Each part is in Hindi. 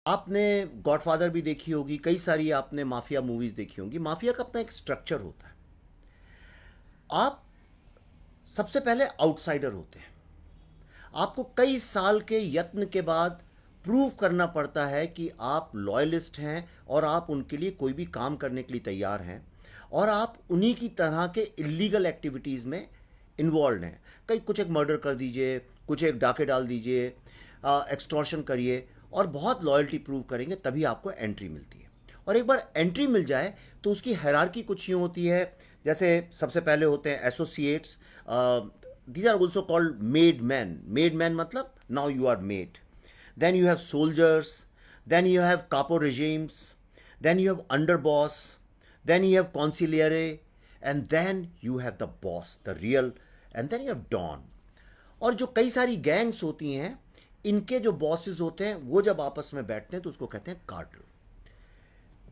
आपने गॉडफादर भी देखी होगी, कई सारी आपने माफिया मूवीज देखी होंगी। माफिया का अपना एक स्ट्रक्चर होता है। आप सबसे पहले आउटसाइडर होते हैं। आपको कई साल के यत्न के बाद प्रूव करना पड़ता है कि आप लॉयलिस्ट हैं और आप उनके लिए कोई भी काम करने के लिए तैयार हैं, और आप उन्हीं की तरह के इलीगल एक्टिविटीज़ में इन्वॉल्व हैं। कई कुछ एक मर्डर कर दीजिए, कुछ एक डाके डाल दीजिए, एक्सटॉर्शन करिए, और बहुत लॉयल्टी प्रूव करेंगे तभी आपको एंट्री मिलती है। और एक बार एंट्री मिल जाए तो उसकी हायरार्की कुछ यूँ होती है। जैसे सबसे पहले होते हैं associates. These are also called made man. Made man मतलब now you are made. Then you have soldiers, then you have capo regimes, then you have underboss, then you have consigliere, and then you have the boss, the real, and then you have don। और जो कई सारी गैंग्स होती हैं, इनके जो बॉसेस होते हैं वो जब आपस में बैठते हैं तो उसको कहते हैं कार्टेल।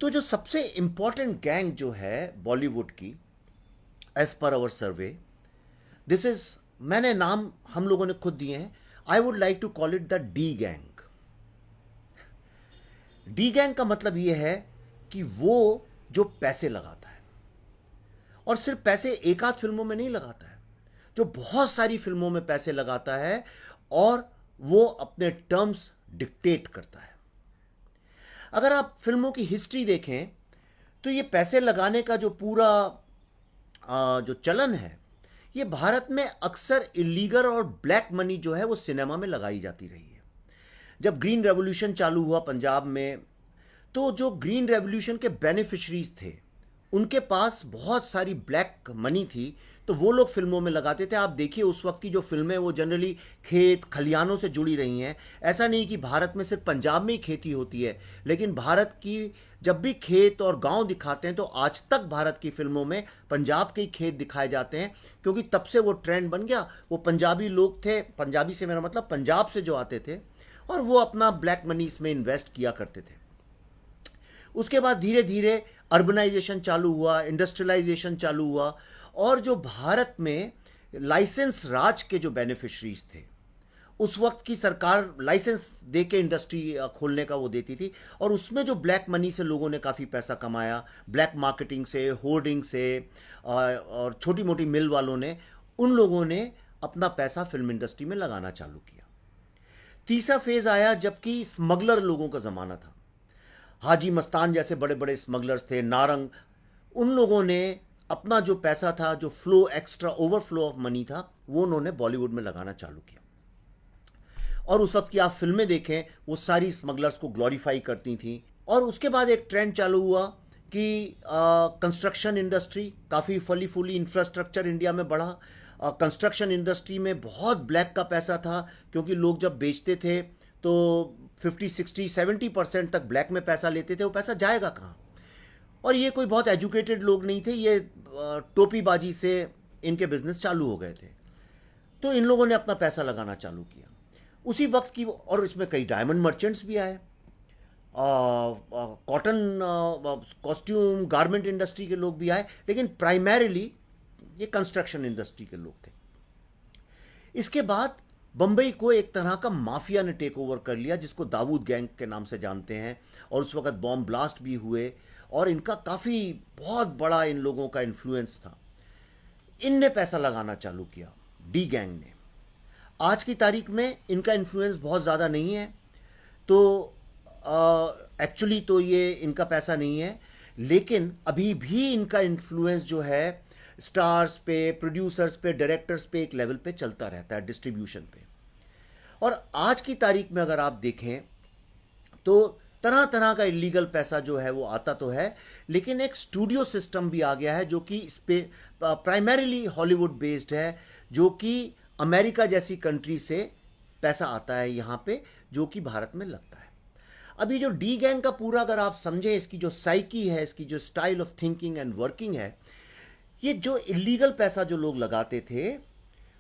तो जो सबसे इंपॉर्टेंट गैंग जो है बॉलीवुड की, as per hour survey, this is, मैंने नाम हम लोगों ने खुद दिए हैं। I would like to call it the D gang. D gang का मतलब ये है कि वो जो पैसे लगाता है, और सिर्फ पैसे एक आध फिल्मों में नहीं लगाता है, जो बहुत सारी फिल्मों में पैसे लगाता है, और वो अपने टर्म्स डिक्टेट करता है। अगर आप फिल्मों की हिस्ट्री देखें तो ये पैसे लगाने का जो पूरा जो चलन है, ये भारत में अक्सर इलीगल और ब्लैक मनी जो है वो सिनेमा में लगाई जाती रही है। जब ग्रीन रेवोल्यूशन चालू हुआ पंजाब में, तो जो ग्रीन रेवोल्यूशन के बेनिफिशरीज थे उनके पास बहुत सारी ब्लैक मनी थी, तो वो लोग फिल्मों में लगाते थे। आप देखिए उस वक्त की जो फिल्में वो जनरली खेत खलियानों से जुड़ी रही हैं। ऐसा नहीं कि भारत में सिर्फ पंजाब में ही खेती होती है, लेकिन भारत की जब भी खेत और गांव दिखाते हैं तो आज तक भारत की फिल्मों में पंजाब के ही खेत दिखाए जाते हैं, क्योंकि तब से वो ट्रेंड बन गया। वो पंजाबी लोग थे, पंजाबी से मेरा मतलब पंजाब से जो आते थे, और वो अपना ब्लैक मनी इसमें इन्वेस्ट किया करते थे। उसके बाद धीरे धीरे अर्बनाइजेशन चालू हुआ, इंडस्ट्रियलाइजेशन चालू हुआ, और जो भारत में लाइसेंस राज के जो बेनिफिशरीज थे, उस वक्त की सरकार लाइसेंस दे के इंडस्ट्री खोलने का वो देती थी, और उसमें जो ब्लैक मनी से लोगों ने काफ़ी पैसा कमाया, ब्लैक मार्केटिंग से, होर्डिंग से, और छोटी मोटी मिल वालों ने, उन लोगों ने अपना पैसा फिल्म इंडस्ट्री में लगाना चालू किया। तीसरा फेज आया जबकि स्मगलर लोगों का ज़माना था। हाजी मस्तान जैसे बड़े बड़े स्मगलर्स थे, नारंग, उन लोगों ने अपना जो पैसा था, जो flow, extra overflow of money था, वो उन्होंने बॉलीवुड में लगाना चालू किया। और उस वक्त की आप फिल्में देखें, वो सारी स्मगलर्स को ग्लोरीफाई करती थी। और उसके बाद एक ट्रेंड चालू हुआ कि कंस्ट्रक्शन इंडस्ट्री काफ़ी फली फूली, इंफ्रास्ट्रक्चर इंडिया में बढ़ा। कंस्ट्रक्शन इंडस्ट्री में बहुत ब्लैक का पैसा था, क्योंकि लोग जब बेचते थे तो 50, 60, 70% तक ब्लैक में पैसा लेते थे। वो पैसा जाएगा कहाँ? और ये कोई बहुत एजुकेटेड लोग नहीं थे, ये टोपीबाजी से इनके बिजनेस चालू हो गए थे। तो इन लोगों ने अपना पैसा लगाना चालू किया उसी वक्त की। और इसमें कई डायमंड मर्चेंट्स भी आए, कॉटन कॉस्ट्यूम गारमेंट इंडस्ट्री के लोग भी आए, लेकिन प्राइमरीली ये कंस्ट्रक्शन इंडस्ट्री के लोग थे। इसके बाद बम्बई को एक तरह का माफिया ने टेक ओवर कर लिया, जिसको दाऊद गैंग के नाम से जानते हैं। और उस वक्त बॉम्ब ब्लास्ट भी हुए, और इनका काफ़ी बहुत बड़ा इन लोगों का इन्फ्लुएंस था। इनने पैसा लगाना चालू किया, डी गैंग ने। आज की तारीख में इनका इन्फ्लुएंस बहुत ज़्यादा नहीं है, तो एक्चुअली तो ये इनका पैसा नहीं है, लेकिन अभी भी इनका इन्फ्लुएंस जो है स्टार्स पे, प्रोड्यूसर्स पे, डायरेक्टर्स पे एक लेवल पे चलता रहता है, डिस्ट्रीब्यूशन पे। और आज की तारीख में अगर आप देखें तो तरह तरह का इलीगल पैसा जो है वो आता तो है, लेकिन एक स्टूडियो सिस्टम भी आ गया है जो कि इस पे प्राइमरीली हॉलीवुड बेस्ड है, जो कि अमेरिका जैसी कंट्री से पैसा आता है यहाँ पे, जो कि भारत में लगता है। अभी जो डी गैंग का पूरा अगर आप समझें, इसकी जो साइकी है, इसकी जो style of thinking and working है, ये जो इलीगल पैसा जो लोग लगाते थे,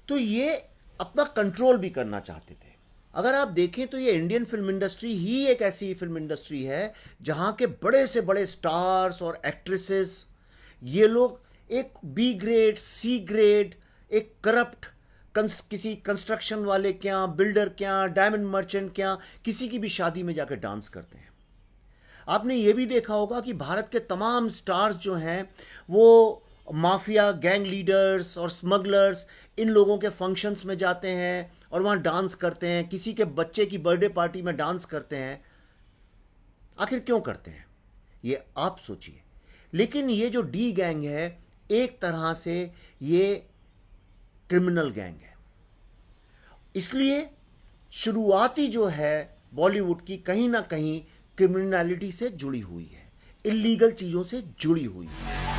तो ये अपना कंट्रोल भी करना चाहते थे। अगर आप देखें तो ये इंडियन फिल्म इंडस्ट्री ही एक ऐसी फिल्म इंडस्ट्री है जहाँ के बड़े से बड़े स्टार्स और एक्ट्रेसेस, ये लोग एक बी ग्रेड, सी ग्रेड, एक करप्ट किसी कंस्ट्रक्शन वाले के यहाँ, बिल्डर के यहाँ, डायमंड मर्चेंट के यहाँ, किसी की भी शादी में जाकर डांस करते हैं। आपने ये भी देखा होगा कि भारत के तमाम स्टार्स जो हैं वो माफिया, गैंग लीडर्स और स्मगलर्स, इन लोगों के फंक्शंस में जाते हैं और वहाँ डांस करते हैं, किसी के बच्चे की बर्थडे पार्टी में डांस करते हैं। आखिर क्यों करते हैं ये आप सोचिए। लेकिन ये जो डी गैंग है, एक तरह से ये क्रिमिनल गैंग है। इसलिए शुरुआती जो है बॉलीवुड की, कहीं ना कहीं क्रिमिनलिटी से जुड़ी हुई है, इलीगल चीज़ों से जुड़ी हुई है।